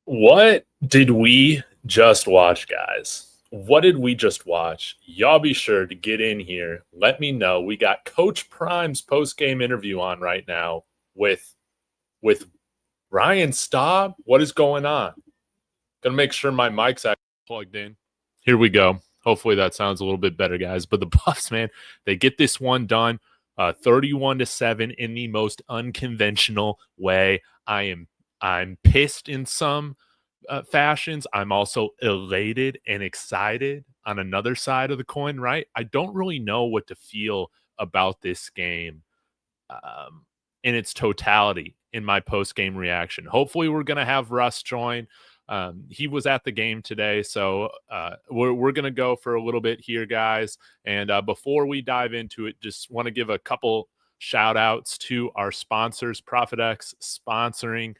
What did we just watch, guys? What did we just watch? Y'all be sure to get in here. Let me know. We got Coach Prime's post-game interview on right now with Ryan Staub. What is going on? Gonna make sure my mic's actually plugged in. Here we go. Hopefully that sounds a little bit better, guys. But the Buffs, man, they get this one done, 31-7 in the most unconventional way. I'm pissed in some fashions. I'm also elated and excited on another side of the coin, right? I don't really know what to feel about this game in its totality in my post-game reaction. Hopefully we're going to have Russ join. He was at the game today, so we're going to go for a little bit here, guys. And before we dive into it, just want to give a couple shout outs to our sponsors. ProfitX sponsoring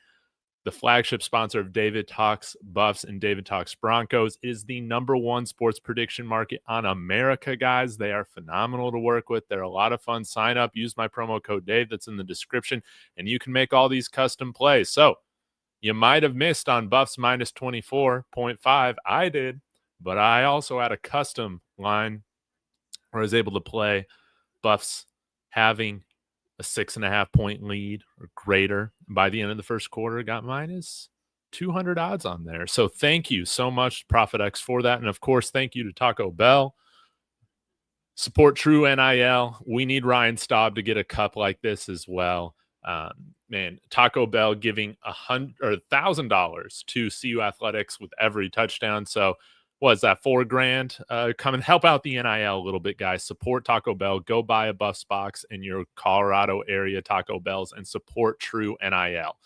the flagship sponsor of David Talks Buffs and David Talks Broncos. Is the #1 sports prediction market on America, guys. They are phenomenal to work with. They're a lot of fun. Sign up, use my promo code Dave that's in the description, and you can make all these custom plays. So you might have missed on Buffs minus 24.5. I did, but I also had a custom line where I was able to play Buffs having a 6.5-point lead or greater by the end of the first quarter. Got minus 200 odds on there. So thank you so much, ProfitX, for that. And of course, thank you to Taco Bell. Support True NIL. We need Ryan Staub to get a cup like this as well. Man, Taco Bell giving $1,000 to CU Athletics with every touchdown. So what is that, $4,000? Come and help out the NIL a little bit, guys. Support Taco Bell. Go buy a Buffs box in your Colorado area Taco Bells and support True NIL.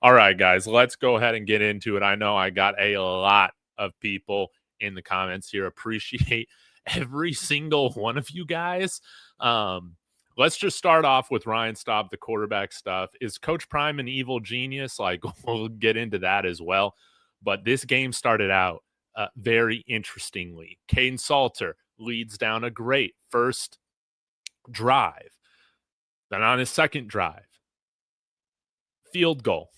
All right, guys, let's go ahead and get into it. I know I got a lot of people in the comments here. Appreciate every single one of you guys. Let's just start off with Ryan Staub, the quarterback stuff. Is Coach Prime an evil genius? Like, we'll get into that as well. But this game started out very interestingly. Caden Salter leads down a great first drive. Then on his second drive, field goal.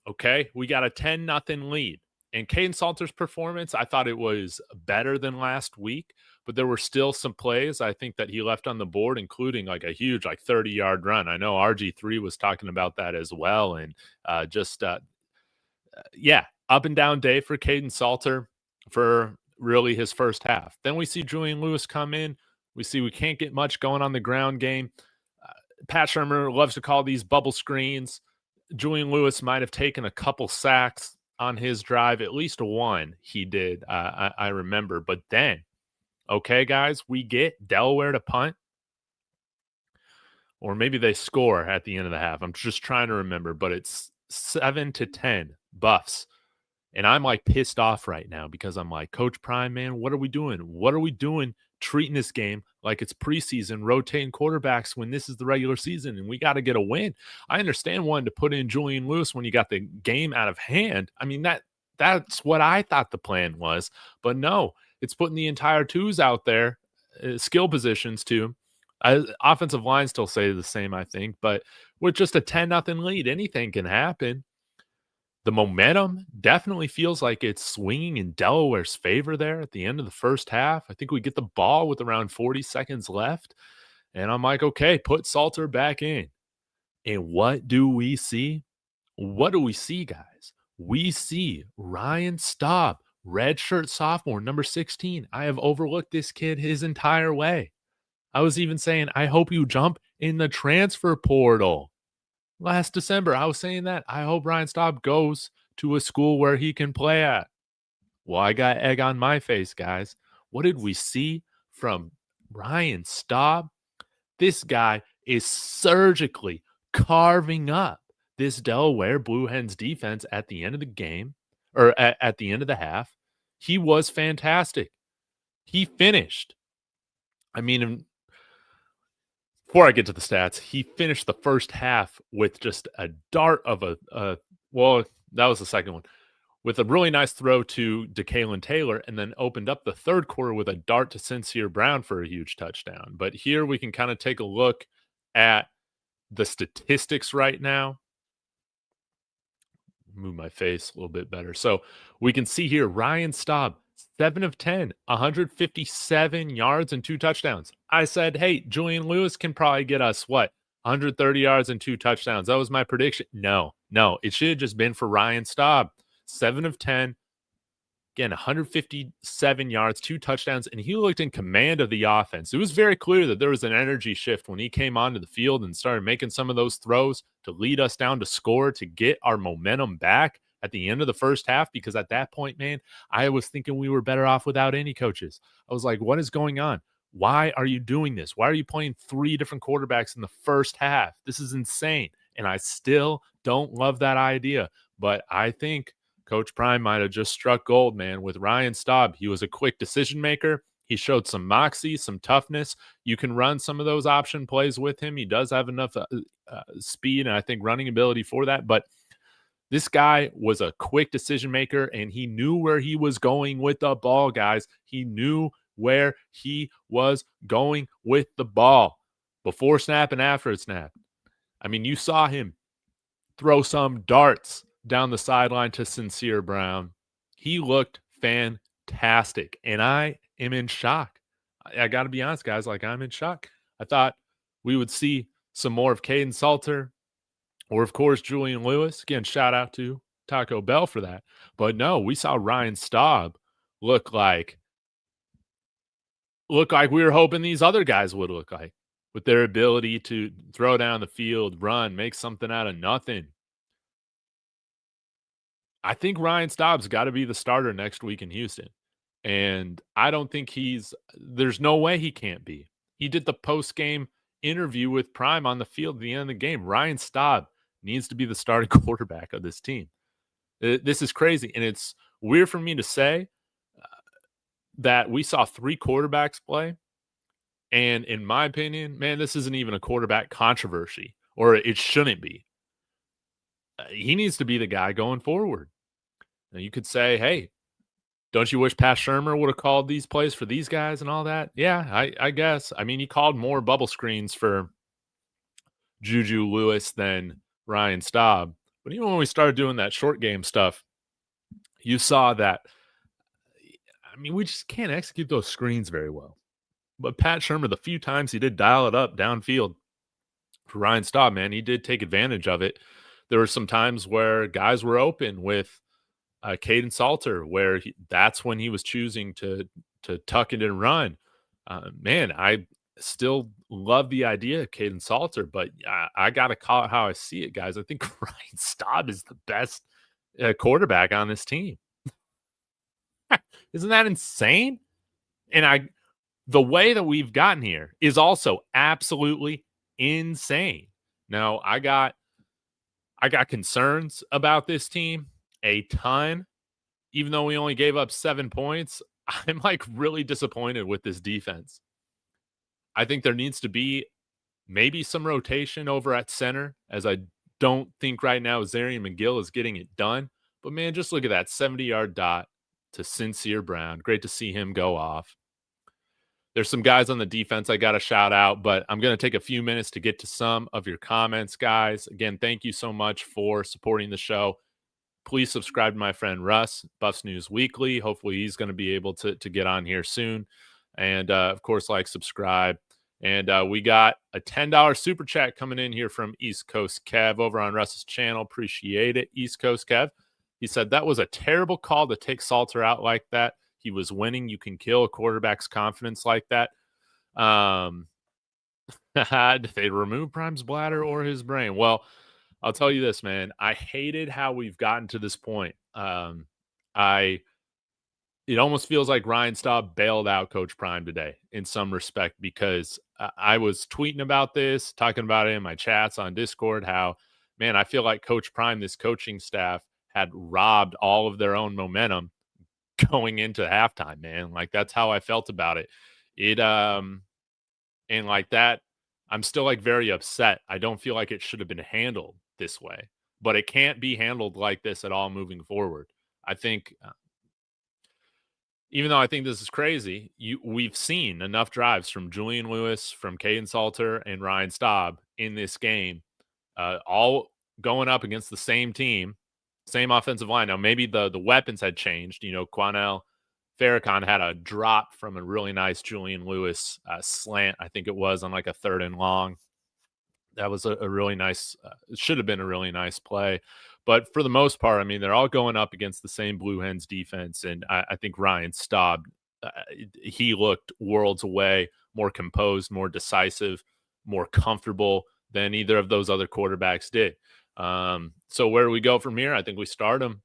Okay, we got a 10-0 lead. And Caden Salter's performance, I thought it was better than last week, but there were still some plays I think that he left on the board, including like a huge 30-yard run. I know RG3 was talking about that as well. And up and down day for Caden Salter for really his first half. Then we see Julian Lewis come in. We see we can't get much going on the ground game. Pat Shurmur loves to call these bubble screens. Julian Lewis might have taken a couple sacks on his drive, at least one he did, I remember. But then, okay, guys, we get Delaware to punt, or maybe they score at the end of the half. I'm just trying to remember, but it's 7-10 Buffs. And I'm like pissed off right now because I'm like, Coach Prime, man, what are we doing? What are we doing treating this game like it's preseason, rotating quarterbacks when this is the regular season and we got to get a win? I understand wanting to put in Julian Lewis when you got the game out of hand. I mean, that's what I thought the plan was. But no, it's putting the entire twos out there, skill positions too. Offensive line still say the same, I think. But with just a 10-0 lead, anything can happen. The momentum definitely feels like it's swinging in Delaware's favor there at the end of the first half. I think we get the ball with around 40 seconds left. And I'm like, okay, put Salter back in. And what do we see? What do we see, guys? We see Ryan Staub, redshirt sophomore, number 16. I have overlooked this kid his entire way. I was even saying, I hope you jump in the transfer portal. Last December, I was saying that. I hope Ryan Staub goes to a school where he can play at. Well, I got egg on my face, guys. What did we see from Ryan Staub? This guy is surgically carving up this Delaware Blue Hens defense at the end of the game, or at the end of the half. He was fantastic. He finished. I mean, before I get to the stats, he finished the first half with just a dart of well, that was the second one, with a really nice throw to DeKalen Taylor, and then opened up the third quarter with a dart to Sincere Brown for a huge touchdown. But here we can kind of take a look at the statistics right now. Move my face a little bit better. So we can see here Ryan Staub, 7 of 10, 157 yards and 2 touchdowns. I said, hey, Julian Lewis can probably get us what? 130 yards and 2 touchdowns. That was my prediction. No, it should have just been for Ryan Staub. 7 of 10, again, 157 yards, 2 touchdowns, and he looked in command of the offense. It was very clear that there was an energy shift when he came onto the field and started making some of those throws to lead us down to score, to get our momentum back at the end of the first half, because at that point, man, I was thinking we were better off without any coaches. I was like, what is going on? Why are you doing this? Why are you playing 3 different quarterbacks in the first half? This is insane. And I still don't love that idea, but I think Coach Prime might have just struck gold, man, with Ryan Staub. He was a quick decision maker. He showed some moxie, some toughness. You can run some of those option plays with him. He does have enough speed and I think running ability for that. But this guy was a quick decision maker, and he knew where he was going with the ball, guys. He knew where he was going with the ball before snap and after snap. I mean, you saw him throw some darts down the sideline to Sincere Brown. He looked fantastic, and I am in shock. I got to be honest, guys. Like, I'm in shock. I thought we would see some more of Caden Salter or, of course, Julian Lewis. Again, shout out to Taco Bell for that. But no, we saw Ryan Staub look like we were hoping these other guys would look like, with their ability to throw down the field, run, make something out of nothing. I think Ryan Staub's got to be the starter next week in Houston. And I don't think there's no way he can't be. He did the post-game interview with Prime on the field at the end of the game. Ryan Staub needs to be the starting quarterback of this team. This is crazy. And it's weird for me to say that we saw 3 quarterbacks play. And in my opinion, man, this isn't even a quarterback controversy, or it shouldn't be. He needs to be the guy going forward. Now, you could say, hey, don't you wish Pat Shurmur would have called these plays for these guys and all that? Yeah, I guess. I mean, he called more bubble screens for Juju Lewis than Ryan Staub. But even when we started doing that short game stuff, you saw that, I mean, we just can't execute those screens very well. But Pat Shurmur, the few times he did dial it up downfield for Ryan Staub, man, he did take advantage of it. There were some times where guys were open with Caden Salter, where that's when he was choosing to tuck it and run. Man, I still love the idea of Caden Salter, but I got to call it how I see it, guys. I think Ryan Staub is the best quarterback on this team. Isn't that insane? And the way that we've gotten here is also absolutely insane. Now, I got concerns about this team a ton. Even though we only gave up 7 points, I'm like really disappointed with this defense. I think there needs to be maybe some rotation over at center, as I don't think right now Zarian McGill is getting it done. But man, just look at that 70-yard dot to Sincere Brown. Great to see him go off. There's some guys on the defense I got to shout out, but I'm going to take a few minutes to get to some of your comments, guys. Again, thank you so much for supporting the show. Please subscribe to my friend Russ, Buffs News Weekly. Hopefully he's going to be able to get on here soon. And, of course, subscribe. And we got a $10 super chat coming in here from East Coast Kev over on Russ's channel. Appreciate it, East Coast Kev. He said, that was a terrible call to take Salter out like that. He was winning. You can kill a quarterback's confidence like that. Did they remove Prime's bladder or his brain? Well, I'll tell you this, man. I hated how we've gotten to this point. It almost feels like Ryan Staub bailed out Coach Prime today in some respect, because I was tweeting about this, talking about it in my chats on Discord, how, man, I feel like Coach Prime, this coaching staff, had robbed all of their own momentum going into halftime, man. Like, that's how I felt about it. And like that, I'm still very upset. I don't feel like it should have been handled this way, but it can't be handled like this at all moving forward. I think, even though I think this is crazy, we've seen enough drives from Julian Lewis, from Caden Salter, and Ryan Staub in this game, all going up against the same team, Same offensive line. Now, maybe the weapons had changed. Quanell Farrakhan had a drop from a really nice Julian Lewis slant, I think it was, on like a 3rd and long. That was a really nice, it should have been a really nice play. But for the most part, I mean, they're all going up against the same Blue Hens defense. And I think Ryan Staub, he looked worlds away, more composed, more decisive, more comfortable than either of those other quarterbacks did. So where do we go from here? I think we start him.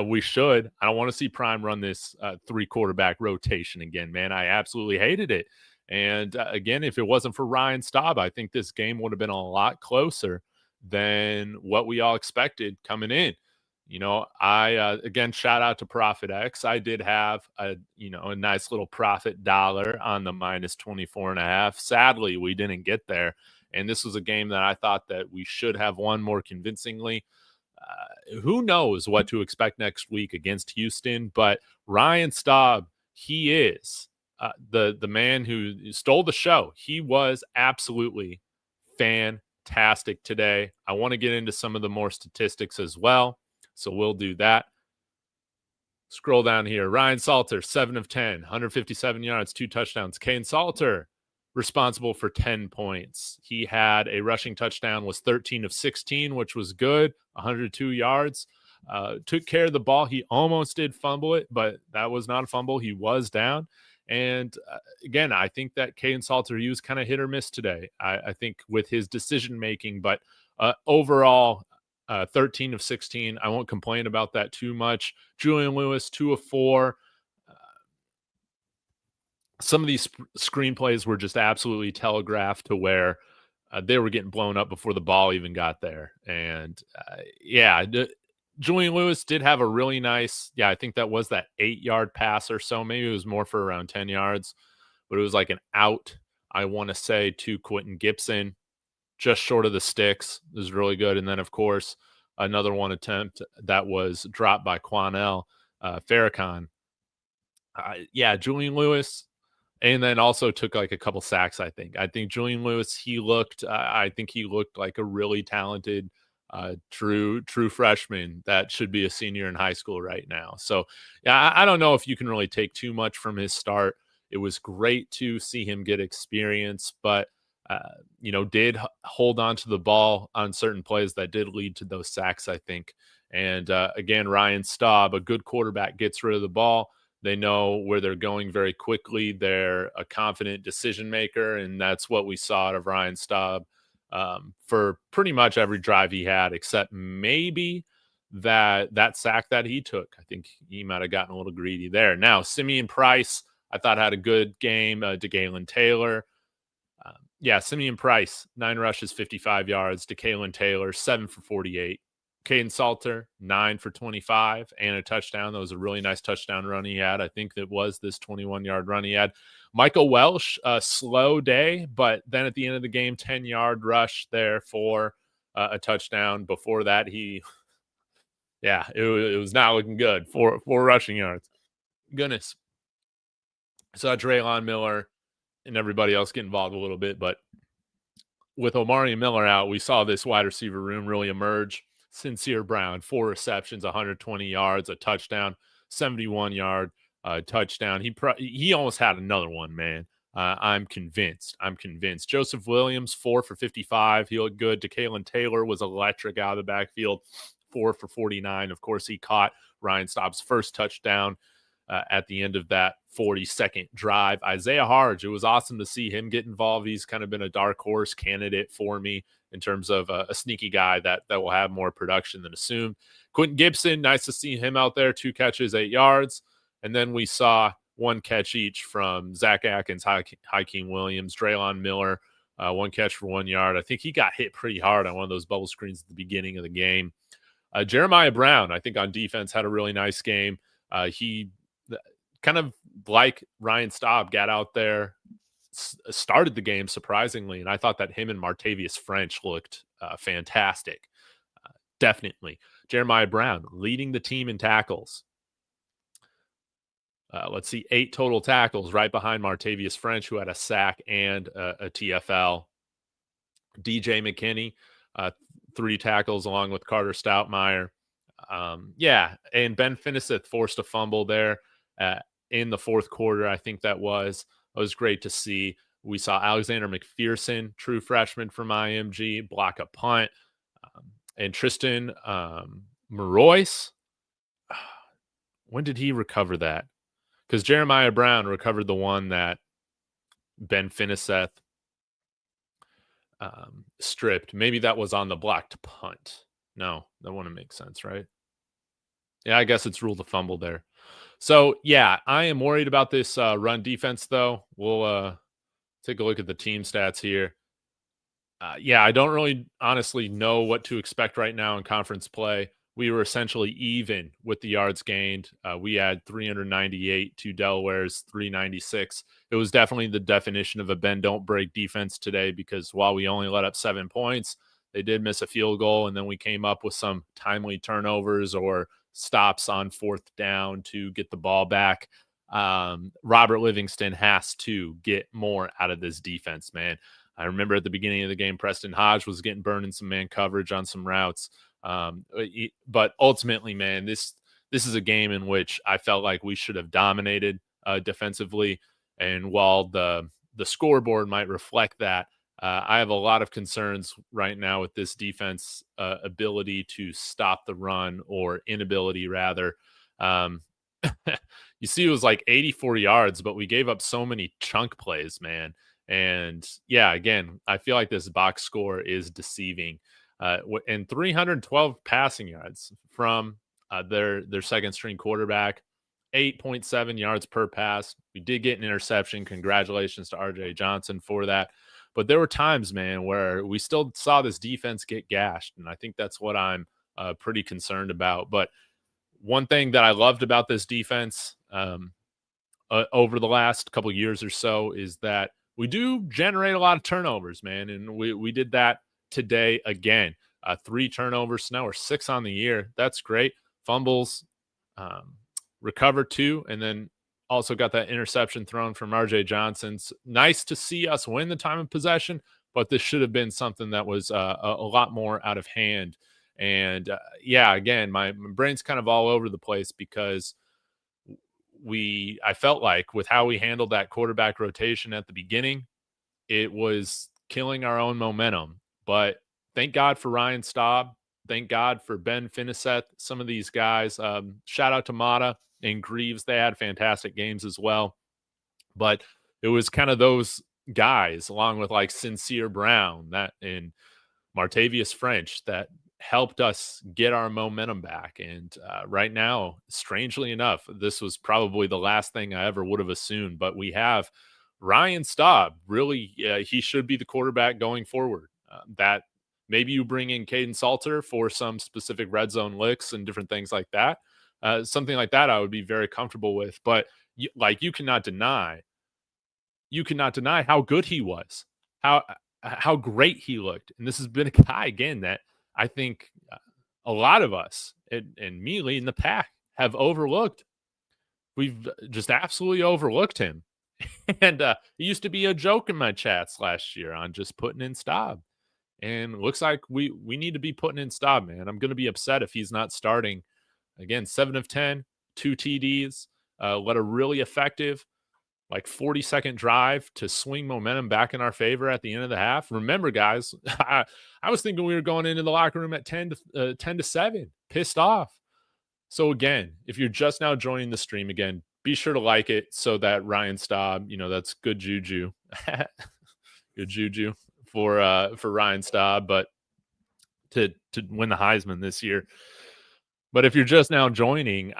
We should. I don't want to see Prime run this 3 quarterback rotation again, man. I absolutely hated it. And again, if it wasn't for Ryan Staub, I think this game would have been a lot closer than what we all expected coming in. I again, shout out to Profit X. I did have a nice little profit dollar on the minus 24.5. Sadly, we didn't get there. And this was a game that I thought that we should have won more convincingly. Who knows what to expect next week against Houston, but Ryan Staub, he is the man who stole the show. He was absolutely fantastic today. I want to get into some of the more statistics as well, so we'll do that. Scroll down here. Ryan Salter, 7 of 10, 157 yards, 2 touchdowns. Kane Salter, responsible for 10 points. He had a rushing touchdown, was 13 of 16, which was good, 102 yards. Took care of the ball. He almost did fumble it, but that was not a fumble. He was down. And again, I think that Kane Salter, he was kind of hit or miss today. I think with his decision-making, but overall, 13 of 16. I won't complain about that too much. Julian Lewis, 2 of 4. Some of these screenplays were just absolutely telegraphed to where they were getting blown up before the ball even got there. And Julian Lewis did have a really nice, I think that was that 8-yard pass or so. Maybe it was more for around 10 yards, but it was like an out, I want to say, to Quentin Gibson, just short of the sticks. It was really good. And then, of course, another one attempt that was dropped by Quanell Farrakhan. Julian Lewis, and then also took like a couple sacks, I think. I think Julian Lewis, I think he looked like a really talented, true freshman that should be a senior in high school right now. So, I don't know if you can really take too much from his start. It was great to see him get experience, but, did hold on to the ball on certain plays that did lead to those sacks, I think. And again, Ryan Staub, a good quarterback, gets rid of the ball. They know where they're going very quickly. They're a confident decision maker, and that's what we saw out of Ryan Staub for pretty much every drive he had, except maybe that sack that he took. I think he might have gotten a little greedy there. Now, Simeon Price, I thought, had a good game. DeGalen Taylor. Simeon Price, 9 rushes, 55 yards. DeGalen Taylor, 7 for 48. Caden Salter, 9 for 25 and a touchdown. That was a really nice touchdown run he had. I think that was this 21-yard run he had. Michael Welsh, a slow day, but then at the end of the game, 10-yard rush there for a touchdown. Before that, it was not looking good. Four rushing yards. Goodness. So Draylon Miller and everybody else get involved a little bit, but with Omari Miller out, we saw this wide receiver room really emerge. Sincere Brown, 4 receptions, 120 yards, a touchdown, 71-yard touchdown. He almost had another one, man. I'm convinced. Joseph Williams, 4 for 55. He looked good. DeGalen Taylor was electric out of the backfield, 4 for 49. Of course, he caught Ryan Staub's first touchdown at the end of that 42nd drive. Isaiah Harge, it was awesome to see him get involved. He's kind of been a dark horse candidate for me in terms of a sneaky guy that will have more production than assumed. Quentin Gibson, nice to see him out there. 2 catches, 8 yards. And then we saw 1 catch each from Zach Atkins, Hakeem Williams, Draylon Miller, 1 catch for 1 yard. I think he got hit pretty hard on one of those bubble screens at the beginning of the game. Jeremiah Brown, I think on defense, had a really nice game. He kind of like Ryan Staub got out there, started the game surprisingly, and I thought that him and Martavius French looked fantastic. Definitely. Jeremiah Brown leading the team in tackles. Let's see, 8 total tackles, right behind Martavius French, who had a sack and a TFL. DJ McKinney, 3 tackles along with Carter Stoutmeyer. Yeah, and Ben Finiseth forced a fumble there in the fourth quarter. I think that was great to see. We saw Alexander McPherson, true freshman from IMG, block a punt, and Tristan Marois. When did he recover that? Because Jeremiah Brown recovered the one that Ben Finiseth stripped. Maybe that was on the blocked punt. No, that wouldn't make sense, right? Yeah, I guess it's ruled a fumble there. So, yeah, I am worried about this run defense, though. We'll take a look at the team stats here. Yeah, I don't really honestly know what to expect right now in conference play. We were essentially even with the yards gained. We had 398 to Delaware's 396. It was definitely the definition of a bend don't break defense today, because while we only let up 7 points, they did miss a field goal, and then we came up with some timely turnovers or stops on fourth down to get the ball back. Robert Livingston has to get more out of this defense, man. I remember at the beginning of the game, Preston Hodge was getting burned in some man coverage on some routes. But ultimately, man, this is a game in which I felt like we should have dominated defensively. And while the scoreboard might reflect that, I have a lot of concerns right now with this defense ability to stop the run, or inability rather. You see, it was like 84 yards, but we gave up so many chunk plays, man. And yeah, again, I feel like this box score is deceiving. And 312 passing yards from their second string quarterback, 8.7 yards per pass. We did get an interception. Congratulations to RJ Johnson for that. But there were times, man, where we still saw this defense get gashed. And I think that's what I'm pretty concerned about. But one thing that I loved about this defense over the last couple of years or so is that we do generate a lot of turnovers, man. And we did that today again. 3 turnovers. Now we're 6 on the year. That's great. Fumbles, recovered 2, and then also got that interception thrown from RJ Johnson. Nice to see us win the time of possession, but this should have been something that was a lot more out of hand. And yeah, again, my brain's kind of all over the place, because I felt like with how we handled that quarterback rotation at the beginning, it was killing our own momentum. But thank God for Ryan Staub. Thank God for Ben Finiseth. Some of these guys, shout out to Mata and Greaves. They had fantastic games as well. But it was kind of those guys, along with like Sincere Brown and Martavius French, that helped us get our momentum back. And right now, strangely enough, this was probably the last thing I ever would have assumed, but we have Ryan Staub. Really, he should be the quarterback going forward. That maybe you bring in Caden Salter for some specific red zone licks and different things like that. Something like that I would be very comfortable with. But you cannot deny how good he was, how great he looked. And this has been a guy, again, that I think a lot of us, and me leading the pack, have overlooked. We've just absolutely overlooked him. And it used to be a joke in my chats last year on just putting in Staub. And it looks like we need to be putting in Staub, man. I'm going to be upset if he's not starting. Again, 7 of 10, 2 TDs, led a really effective, like 40-second drive to swing momentum back in our favor at the end of the half. Remember, guys, I was thinking we were going into the locker room at 10 to 7, pissed off. So again, if you're just now joining the stream, again, be sure to like it so that Ryan Staub, that's good juju, good juju for Ryan Staub, but to win the Heisman this year. But if you're just now joining,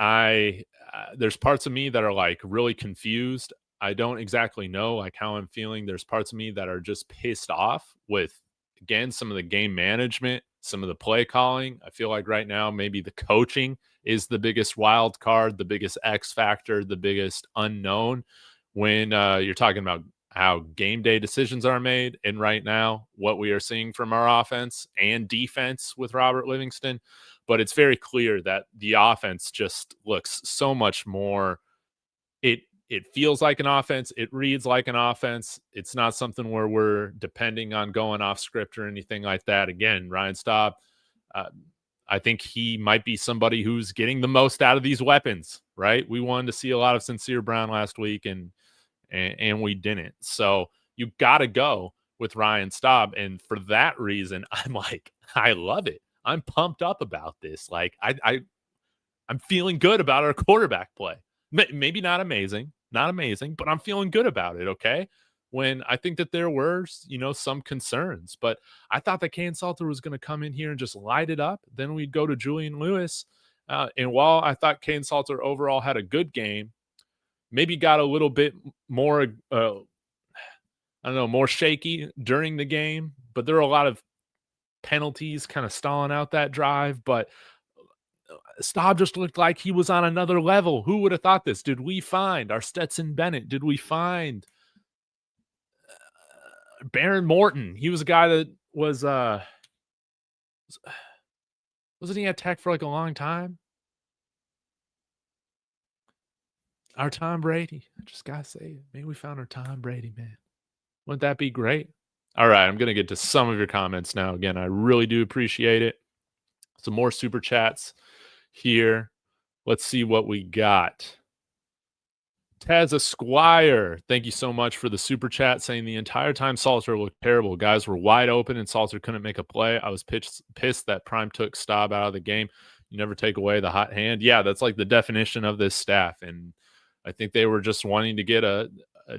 there's parts of me that are like really confused. I don't exactly know like how I'm feeling. There's parts of me that are just pissed off with, again, some of the game management, some of the play calling. I feel like right now maybe the coaching is the biggest wild card, the biggest X factor, the biggest unknown when you're talking about how game day decisions are made. And right now, what we are seeing from our offense and defense with Robert Livingston. But it's very clear that the offense just looks so much more. It feels like an offense. It reads like an offense. It's not something where we're depending on going off script or anything like that. Again, Ryan Staub, I think he might be somebody who's getting the most out of these weapons, right? We wanted to see a lot of Sincere Brown last week, and we didn't. So you got to go with Ryan Staub, and for that reason, I'm like, I love it. I'm pumped up about this. Like, I'm feeling good about our quarterback play. Maybe not amazing, but I'm feeling good about it. Okay. When I think that there were, some concerns, but I thought that Kane Salter was going to come in here and just light it up. Then we'd go to Julian Lewis. And while I thought Kane Salter overall had a good game, maybe got a little bit more, more shaky during the game, but there were a lot of penalties kind of stalling out that drive. But Staub just looked like he was on another level. Who would have thought this? Did we find our Stetson Bennett? Did we find Baron Morton? He was a guy that was wasn't he at Tech for like a long time? Our Tom Brady. I just gotta say it. Maybe we found our Tom Brady, man. Wouldn't that be great? All right, I'm gonna get to some of your comments now. Again, I really do appreciate it. Some more super chats here. Let's see what we got. Taz Esquire, thank you so much for the super chat, saying the entire time Salter looked terrible. Guys were wide open and Salter couldn't make a play. I was pissed that Prime took Staub out of the game. You never take away the hot hand. Yeah, that's like the definition of this staff. And I think they were just wanting to get a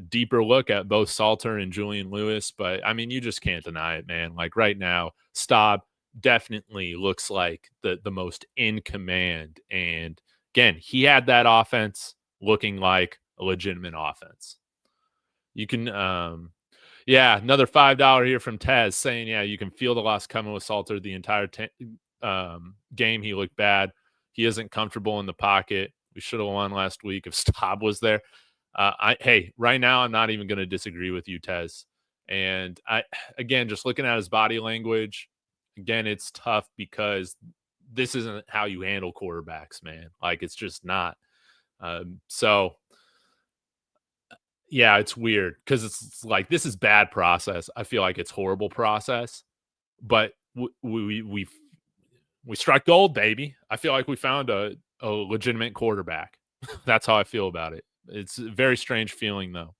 deeper look at both Salter and Julian Lewis. But, I mean, you just can't deny it, man. Like right now, Staub definitely looks like the most in command. And, again, he had that offense looking like a legitimate offense. You can, another $5 here from Taz saying, yeah, you can feel the loss coming with Salter the entire game. He looked bad. He isn't comfortable in the pocket. We should have won last week if Staub was there. Right now, I'm not even going to disagree with you, Tez. And again, just looking at his body language, again, it's tough because this isn't how you handle quarterbacks, man. Like, it's just not. Yeah, it's weird because it's like, this is bad process. I feel like it's horrible process, but we struck gold, baby. I feel like we found a legitimate quarterback. That's how I feel about it. It's a very strange feeling, though.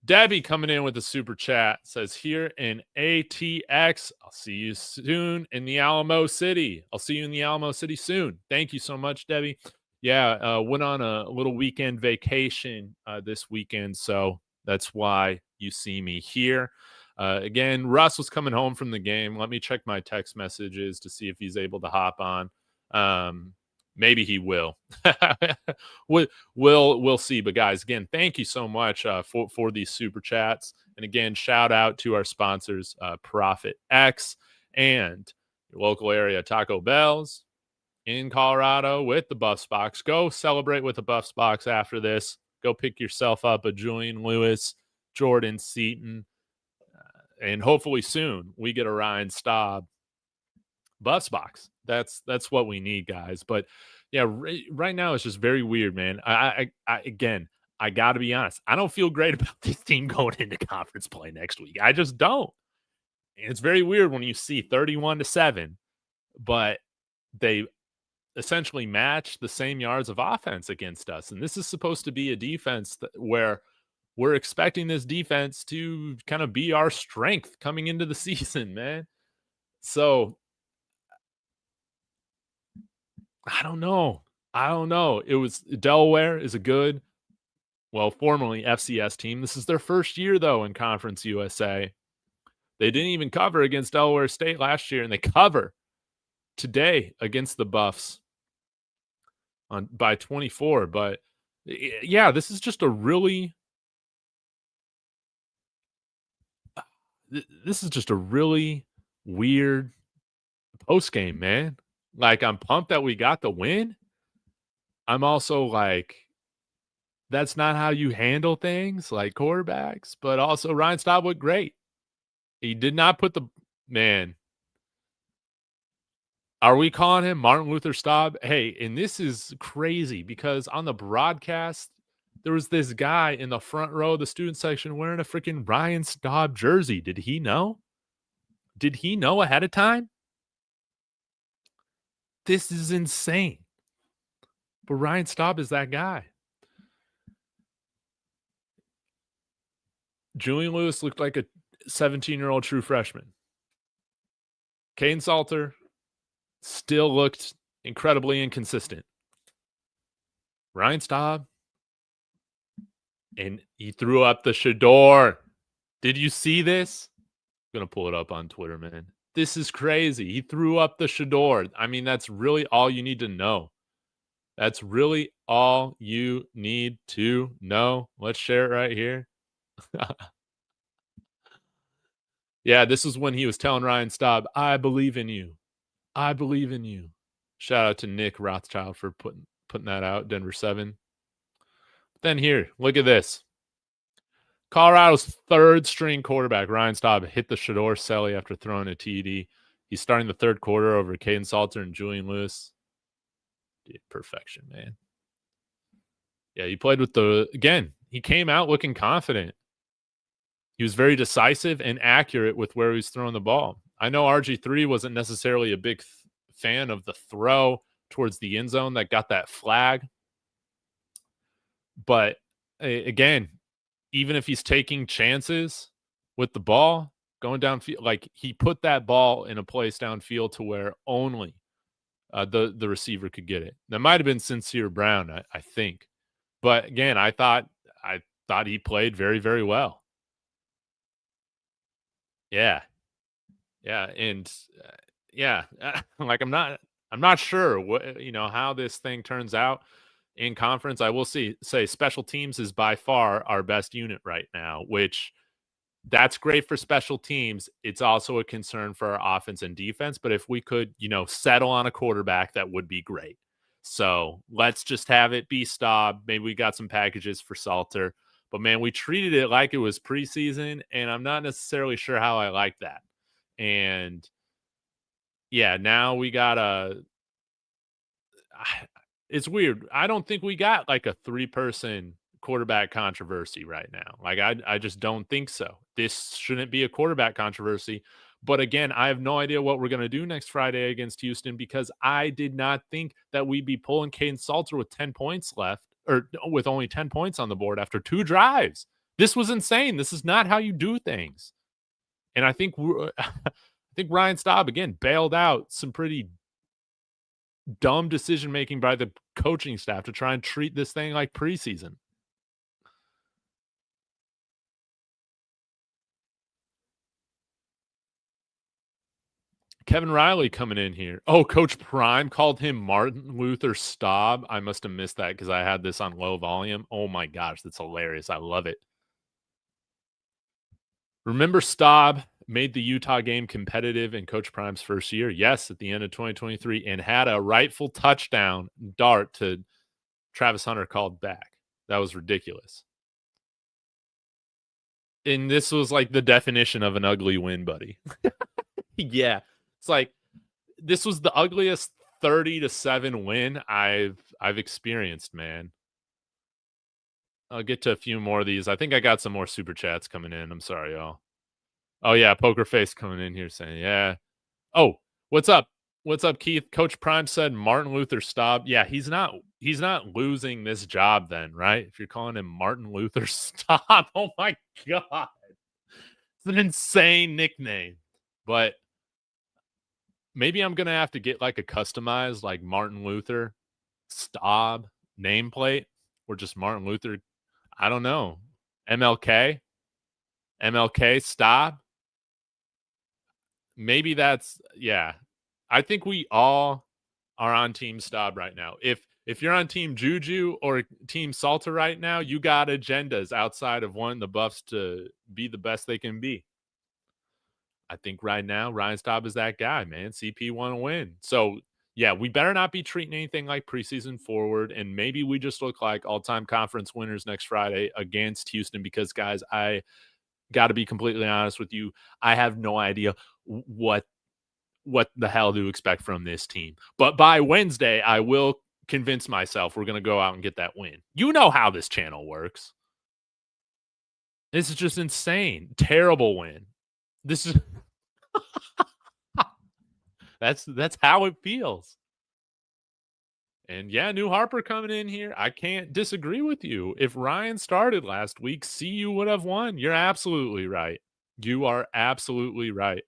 Debbie coming in with a super chat says, here in ATX, I'll see you soon in the Alamo City. I'll see you in the Alamo City soon. Thank you so much, Debbie. Yeah, went on a little weekend vacation this weekend, so that's why you see me here. Again, Russ was coming home from the game. Let me check my text messages to see if he's able to hop on. Maybe he will. We'll see. But guys, again, thank you so much for these super chats. And again, shout out to our sponsors, Profit X and your local area Taco Bell's in Colorado with the Buffs box. Go celebrate with the Buffs box after this. Go pick yourself up a Julian Lewis, Jordan Seaton, and hopefully soon we get a Ryan Staub Buffs box. That's what we need, guys. But yeah, right now it's just very weird, man. I got to be honest. I don't feel great about this team going into conference play next week. I just don't. And it's very weird when you see 31-7, but they essentially match the same yards of offense against us. And this is supposed to be a defense where we're expecting this defense to kind of be our strength coming into the season, man. So I don't know. It was Delaware is a good, formerly FCS team. This is their first year, though, in Conference USA. They didn't even cover against Delaware State last year, and they cover today against the Buffs by 24. But, yeah, this is just a really weird post-game, man. Like, I'm pumped that we got the win. I'm also like, that's not how you handle things like quarterbacks. But also, Ryan Staub looked great. He did not put the man. Are we calling him Martin Luther Staub? Hey, and this is crazy because on the broadcast, there was this guy in the front row of the student section wearing a freaking Ryan Staub jersey. Did he know? Did he know ahead of time? This is insane. But Ryan Staub is that guy. Julian Lewis looked like a 17-year-old true freshman. Caden Salter still looked incredibly inconsistent. Ryan Staub, and he threw up the Shador. Did you see this? I'm going to pull it up on Twitter, man. This is crazy. He threw up the Shador. I mean, that's really all you need to know. That's really all you need to know. Let's share it right here. Yeah, this is when he was telling Ryan Staub, I believe in you. I believe in you. Shout out to Nick Rothschild for putting that out, Denver 7. Then here, look at this. Colorado's third string quarterback, Ryan Staub, hit the Shador Selly after throwing a TD. He's starting the third quarter over Caden Salter and Julian Lewis. Dude, perfection, man. Yeah, he played with he came out looking confident. He was very decisive and accurate with where he was throwing the ball. I know RG3 wasn't necessarily a big fan of the throw towards the end zone that got that flag. But again, even if he's taking chances with the ball going downfield, like he put that ball in a place downfield to where only the receiver could get it. That might have been Sincere Brown, I think. But again, I thought he played very, very well. Yeah. Yeah. And like I'm not sure what, how this thing turns out in conference. I will say special teams is by far our best unit right now, which that's great for special teams. It's also a concern for our offense and defense. But if we could, settle on a quarterback, that would be great. So let's just have it be Staub. Maybe we got some packages for Salter. But, man, we treated it like it was preseason, and I'm not necessarily sure how I like that. And, yeah, now we got it's weird. I don't think we got like a 3-person quarterback controversy right now. Like I just don't think so. This shouldn't be a quarterback controversy. But again, I have no idea what we're going to do next Friday against Houston because I did not think that we'd be pulling Caden Salter with 10 points left or with only 10 points on the board after 2 drives. This was insane. This is not how you do things. And I think Ryan Staub again bailed out some pretty dumb decision-making by the coaching staff to try and treat this thing like preseason. Kevin Riley coming in here. Oh, Coach Prime called him Martin Luther Staub. I must have missed that because I had this on low volume. Oh my gosh, that's hilarious. I love it. Remember Staub made the Utah game competitive in Coach Prime's first year? Yes, at the end of 2023, and had a rightful touchdown dart to Travis Hunter called back. That was ridiculous. And this was like the definition of an ugly win, buddy. Yeah. It's like this was the ugliest 30-7 win I've experienced, man. I'll get to a few more of these. I think I got some more super chats coming in. I'm sorry, y'all. Oh yeah, Poker Face coming in here saying, yeah. Oh, what's up? What's up, Keith? Coach Prime said Martin Luther Staub. Yeah, he's not losing this job then, right? If you're calling him Martin Luther Staub. Oh my God. It's an insane nickname. But maybe I'm going to have to get like a customized like Martin Luther Staub nameplate or just Martin Luther. I don't know. MLK Staub. Maybe that's, yeah. I think we all are on Team Staub right now. If you're on Team Juju or Team Salter right now, you got agendas outside of wanting the Buffs to be the best they can be. I think right now, Ryan Staub is that guy, man. CP want to win. So, yeah, we better not be treating anything like preseason forward, and maybe we just look like all-time conference winners next Friday against Houston because, guys, I got to be completely honest with you. I have no idea what the hell to expect from this team. But by Wednesday, I will convince myself we're going to go out and get that win. You know how this channel works. This is just insane. Terrible win. This is that's how it feels. And yeah, new Harper coming in here. I can't disagree with you. If Ryan started last week, CU would have won. You're absolutely right. You are absolutely right.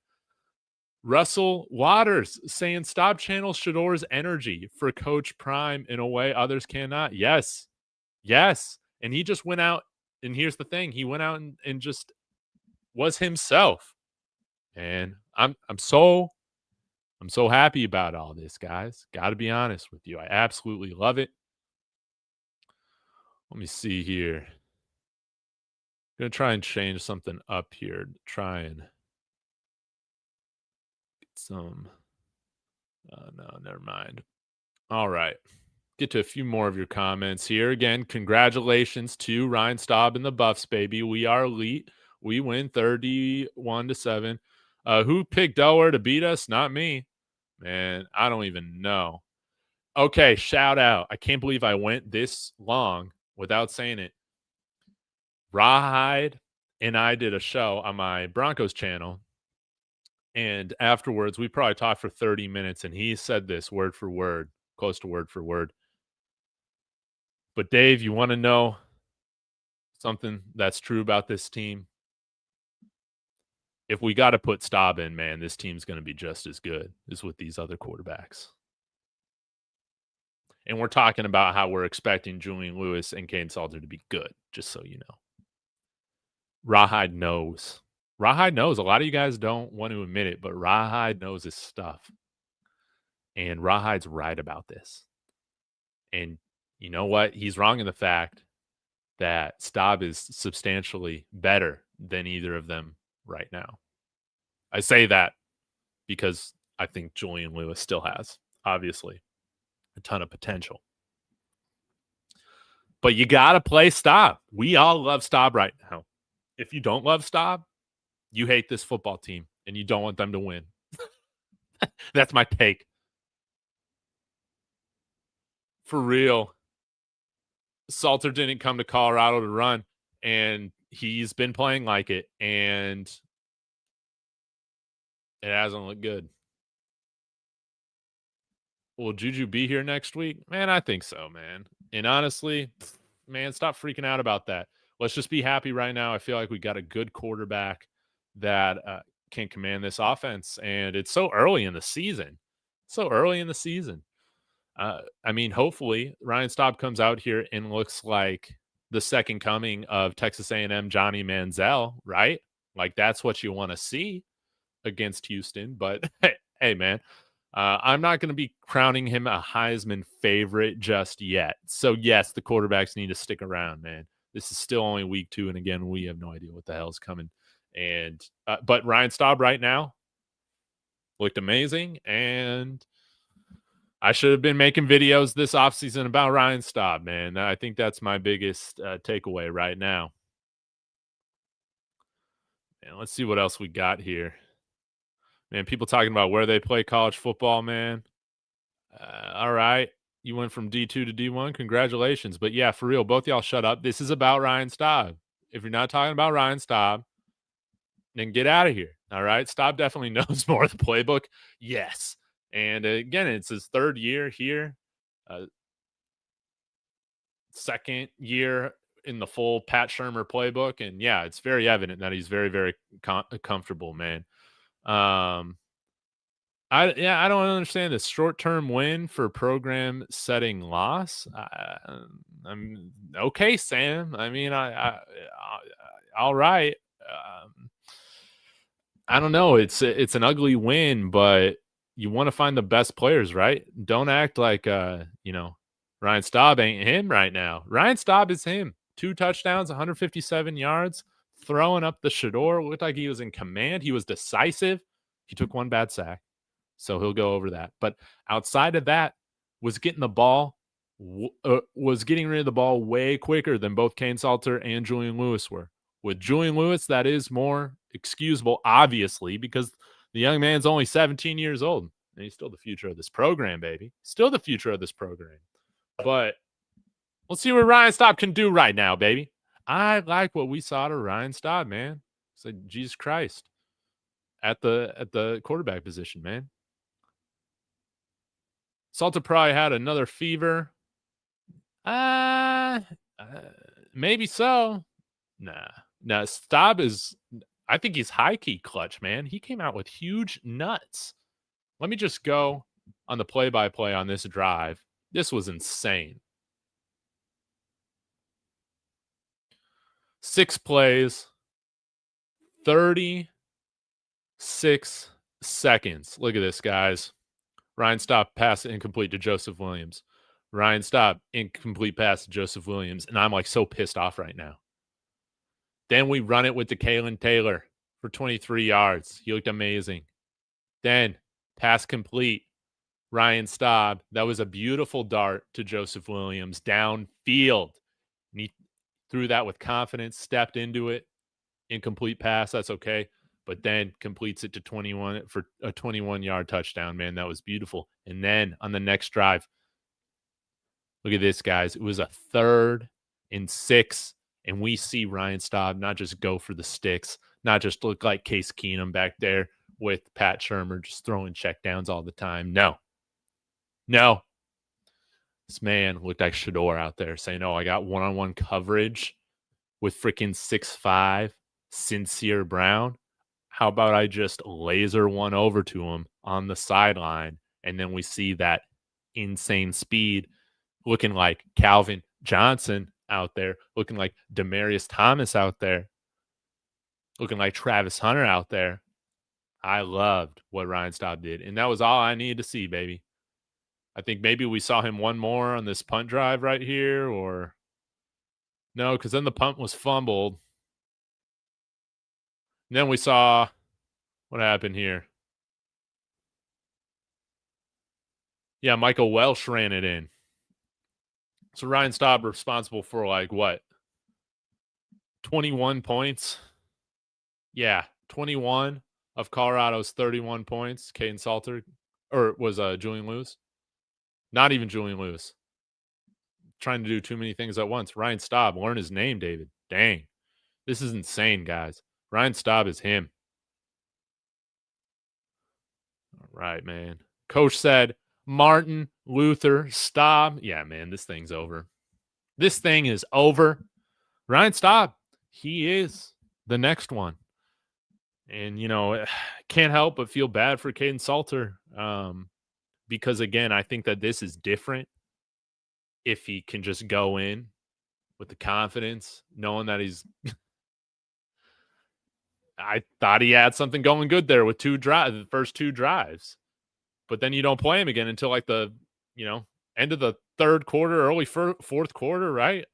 Russell Waters saying stop channel Shador's energy for Coach Prime in a way others cannot. Yes. Yes. And he just went out. And here's the thing. He went out and just was himself. And I'm so happy about all this, guys. Got to be honest with you. I absolutely love it. Let me see here. I'm going to try and change something up here to try and get some. No, never mind. All right. Get to a few more of your comments here. Again, congratulations to Ryan Staub and the Buffs, baby. We are elite. We win 31-7. Who picked Delaware to beat us? Not me. Man, I don't even know. Okay, shout out. I can't believe I went this long without saying it. Rawhide and I did a show on my Broncos channel. And afterwards, we probably talked for 30 minutes, and he said this word for word, close to word for word. But Dave, you want to know something that's true about this team? If we got to put Staub in, man, this team's going to be just as good as with these other quarterbacks. And we're talking about how we're expecting Julian Lewis and Kane Salter to be good, just so you know. Rawhide knows. Rawhide knows. A lot of you guys don't want to admit it, but Rawhide knows his stuff. And Rawhide's right about this. And you know what? He's wrong in the fact that Staub is substantially better than either of them right now. I say that because I think Julian Lewis still has, obviously, a ton of potential. But you got to play Staub. We all love Staub right now. If you don't love Staub, you hate this football team and you don't want them to win. That's my take. For real. Salter didn't come to Colorado to run, and he's been playing like it, and it hasn't looked good. Will Juju be here next week? Man, I think so, man. And honestly, man, stop freaking out about that. Let's just be happy right now. I feel like we got a good quarterback that can command this offense, and it's so early in the season. I mean, hopefully Ryan Staub comes out here and looks like the second coming of Texas A&M Johnny Manziel, right? Like that's what you want to see against Houston. But hey, man, I'm not going to be crowning him a Heisman favorite just yet. So yes, the quarterbacks need to stick around, man. This is still only week 2, and again, we have no idea what the hell's coming. And but Ryan Staub right now looked amazing, and I should have been making videos this offseason about Ryan Staub, man. I think that's my biggest takeaway right now. And let's see what else we got here. Man, people talking about where they play college football, man. All right. You went from D2 to D1. Congratulations. But yeah, for real, both y'all shut up. This is about Ryan Staub. If you're not talking about Ryan Staub, then get out of here. All right. Staub definitely knows more of the playbook. Yes. And again, it's his 3rd year here, 2nd year in the full Pat Shurmur playbook. And yeah, it's very evident that he's very, very comfortable, man. I don't understand this short-term win for program setting loss. I'm okay, Sam. I mean, all right. I don't know. It's an ugly win, but you want to find the best players, right? Don't act like Ryan Staub ain't him right now. Ryan Staub is him. 2 touchdowns, 157 yards, throwing up the Shador. Looked like he was in command. He was decisive. He took 1 bad sack, so he'll go over that. But outside of that, was getting rid of the ball way quicker than both Kane Salter and Julian Lewis were. With Julian Lewis, that is more excusable, obviously, because the young man's only 17 years old, and he's still the future of this program, baby. Still the future of this program. But let's see what Ryan Staub can do right now, baby. I like what we saw to Ryan Staub, man. It's like Jesus Christ at the quarterback position, man. Salter probably had another fever. Maybe so. Nah. Staub is, I think he's high-key clutch, man. He came out with huge nuts. Let me just go on the play-by-play on this drive. This was insane. 6 plays, 36 seconds. Look at this, guys. Ryan Staub, pass incomplete to Joseph Williams. Ryan Staub, incomplete pass to Joseph Williams. And I'm like so pissed off right now. Then we run it with the Kalen Taylor for 23 yards. He looked amazing. Then pass complete. Ryan Staub. That was a beautiful dart to Joseph Williams downfield. And he threw that with confidence, stepped into it. Incomplete pass. That's okay. But then completes it to 21 for a 21-yard touchdown, man. That was beautiful. And then on the next drive, look at this, guys. It was a 3rd and 6. And we see Ryan Staub not just go for the sticks, not just look like Case Keenum back there with Pat Shurmur just throwing checkdowns all the time. No. This man looked like Shador out there saying, oh, I got one-on-one coverage with freaking 6'5", Sincere Brown. How about I just laser one over to him on the sideline, and then we see that insane speed looking like Calvin Johnson out there, looking like Demaryius Thomas out there, looking like Travis Hunter out there. I loved what Ryan Staub did, and that was all I needed to see, baby. I think maybe we saw him one more on this punt drive right here, or no, because then the punt was fumbled. And then we saw what happened here. Yeah, Michael Welsh ran it in. So Ryan Staub responsible for like what? 21 points. Yeah, 21 of Colorado's 31 points. Caden Salter, or was Julian Lewis? Not even Julian Lewis. Trying to do too many things at once. Ryan Staub, learn his name, David. Dang. This is insane, guys. Ryan Staub is him. All right, man. Coach said, Martin, Luther, Staub. Yeah, man, this thing's over. This thing is over. Ryan Staub, he is the next one. And, you know, can't help but feel bad for Caden Salter because, again, I think that this is different if he can just go in with the confidence, knowing that he's I thought he had something going good there with the first 2 drives. But then you don't play him again until like the, end of the 3rd quarter, early 4th quarter, right?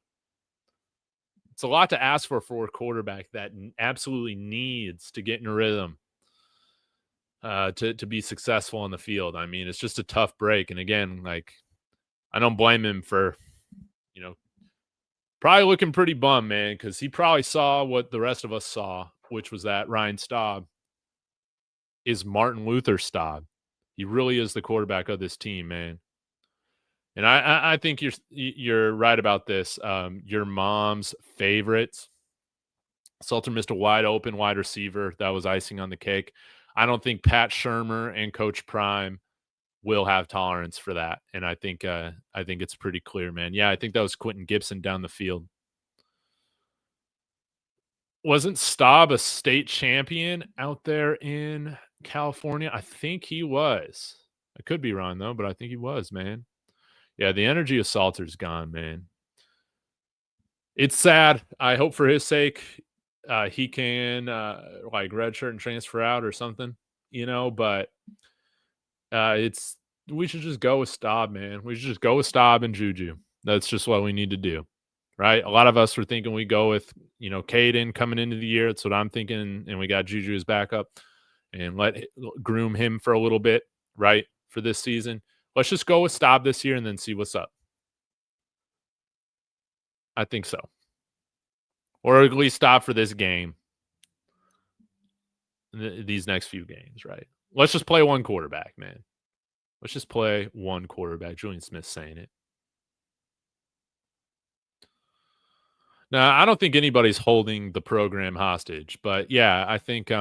It's a lot to ask for a quarterback that absolutely needs to get in a rhythm to be successful on the field. I mean, it's just a tough break. And again, like, I don't blame him for, probably looking pretty bummed, man, because he probably saw what the rest of us saw, which was that Ryan Staub is Martin Luther Staub. He really is the quarterback of this team, man. And I think you're right about this. Your mom's favorites. Salter missed a wide open wide receiver. That was icing on the cake. I don't think Pat Shurmur and Coach Prime will have tolerance for that. And I think it's pretty clear, man. Yeah, I think that was Quentin Gibson down the field. Wasn't Staub a state champion out there in California? I think he was. I could be wrong, though, but I think he was, man. Yeah, the energy of Salter's gone, man. It's sad. I hope for his sake he can like redshirt and transfer out or something, but we should just go with Staub, man. We should just go with Staub and Juju. That's just what we need to do, right? A lot of us were thinking we go with, Caden coming into the year. That's what I'm thinking, and we got Juju as backup and groom him for a little bit, right, for this season. Let's just go with Staub this year and then see what's up. I think so. Or at least Staub for this game, these next few games, right? Let's just play one quarterback, man. Let's just play one quarterback. Julian Smith's saying it. Now, I don't think anybody's holding the program hostage, but yeah, I think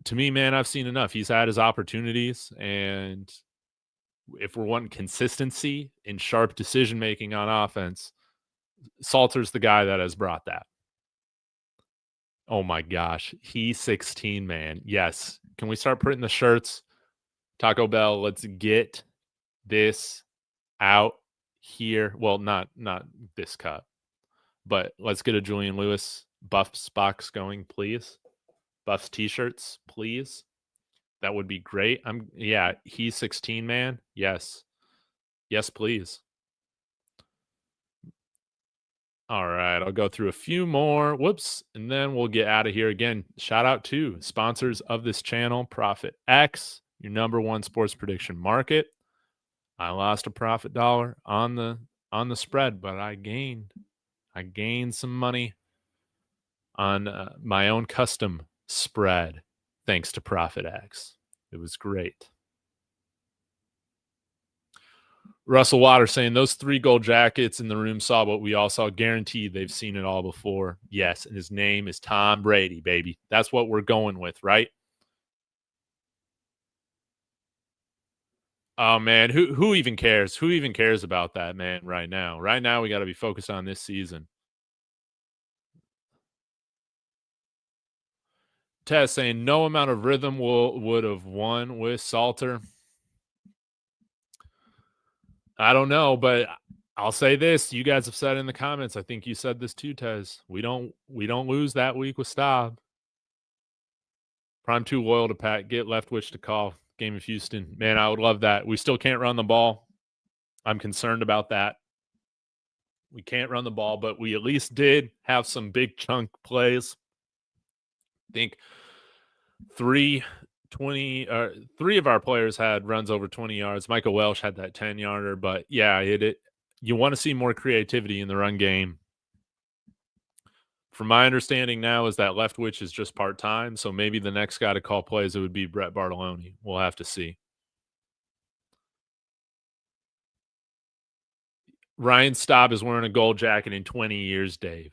to me, man, I've seen enough. He's had his opportunities, and if we're wanting consistency in sharp decision making on offense, Salter's the guy that has brought that. Oh my gosh, he's 16, man. Yes. Can we start printing the shirts? Taco Bell, let's get this out here. Well, not this cut, but let's get a Julian Lewis Buffs box going, please. Buffs t-shirts, please. That would be great. Yeah, he's 16, man. Yes. Yes, please. All right, I'll go through a few more. Whoops. And then we'll get out of here. Again, shout out to sponsors of this channel, Profit X, your number one sports prediction market. I lost a profit dollar on the spread, but I gained some money on my own custom spread thanks to Profit X. It was great. Russell Waters saying those 3 gold jackets in the room saw what we all saw. Guaranteed they've seen it all before. Yes, and his name is Tom Brady, baby. That's what we're going with, right? Oh, man, who even cares? Who even cares about that, man, right now? Right now, we got to be focused on this season. Tess saying no amount of rhythm would have won with Salter. I don't know, but I'll say this. You guys have said in the comments. I think you said this too, Tez. We don't lose that week with Staub. Prime 2 loyal to Pat. Get Leftwich to call game of Houston. Man, I would love that. We still can't run the ball. I'm concerned about that. We can't run the ball, but we at least did have some big chunk plays. I think 3 of our players had runs over 20 yards. Michael Welsh had that 10-yarder, but yeah, you want to see more creativity in the run game. From my understanding now is that Leftwich is just part-time, so maybe the next guy to call plays, it would be Brett Bartolone. We'll have to see. Ryan Staub is wearing a gold jacket in 20 years, Dave.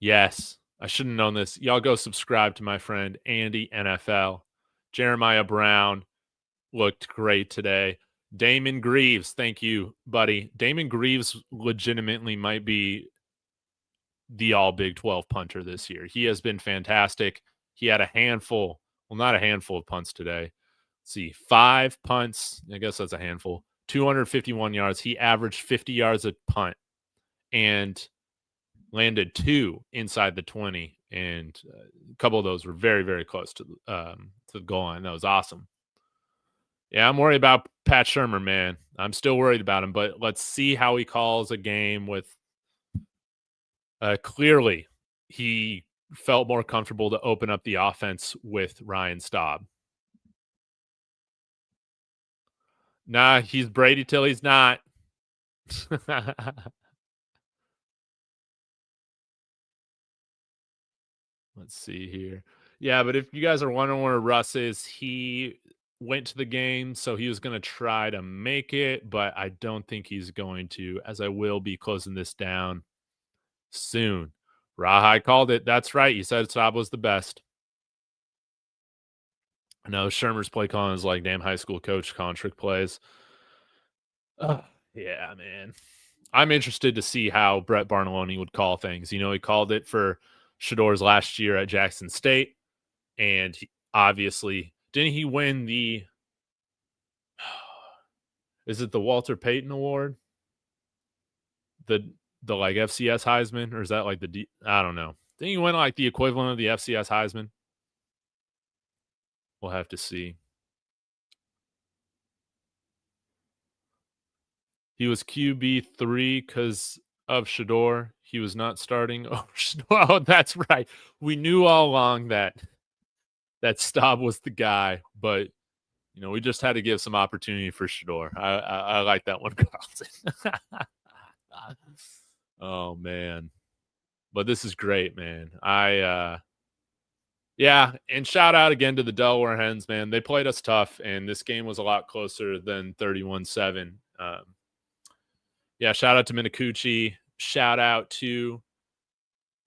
Yes, I should have known this. Y'all go subscribe to my friend Andy NFL. Jeremiah Brown looked great today. Damon Greaves, thank you, buddy. Damon Greaves legitimately might be the all Big 12 punter this year. He has been fantastic. He had not a handful of punts today. Let's see, 5 punts. I guess that's a handful. 251 yards. He averaged 50 yards a punt and landed 2 inside the 20. And a couple of those were very, very close to the goal line. That was awesome. Yeah, I'm worried about Pat Shurmur, man. I'm still worried about him, but let's see how he calls a game with clearly he felt more comfortable to open up the offense with Ryan Staub. Nah, he's Brady till he's not. Let's see here. Yeah, but if you guys are wondering where Russ is, he went to the game, so he was going to try to make it, but I don't think he's going to, as I will be closing this down soon. Rahai called it. That's right. You said Staub was the best. I know Shurmur's play calling is like damn high school coach calling trick plays. Yeah, man. I'm interested to see how Brett Bartolone would call things. He called it for Shador's last year at Jackson State, and obviously, didn't he win the is it the Walter Payton Award? The like FCS Heisman, or is that like I don't know. Didn't he win like the equivalent of the FCS Heisman? We'll have to see. He was QB3 because of Shador. He was not starting. Oh, that's right. We knew all along that Staub was the guy, but we just had to give some opportunity for Shador. I like that one, Carlton. Oh man, but this is great, man. Yeah, and shout out again to the Delaware Hens, man. They played us tough, and this game was a lot closer than 31-7. Yeah, shout out to Minicucci. Shout out to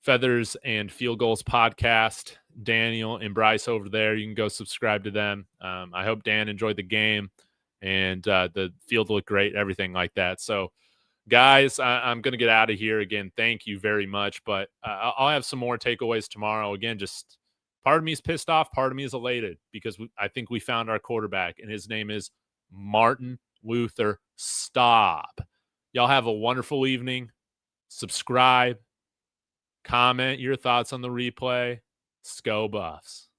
Feathers and Field Goals podcast. Daniel and Bryce over there. You can go subscribe to them. I hope Dan enjoyed the game and the field looked great, everything like that. So, guys, I'm going to get out of here again. Thank you very much. But I'll have some more takeaways tomorrow. Again, just part of me is pissed off. Part of me is elated because I think we found our quarterback, and his name is Martin Luther Staub. Y'all have a wonderful evening. Subscribe. Comment your thoughts on the replay. Go Buffs.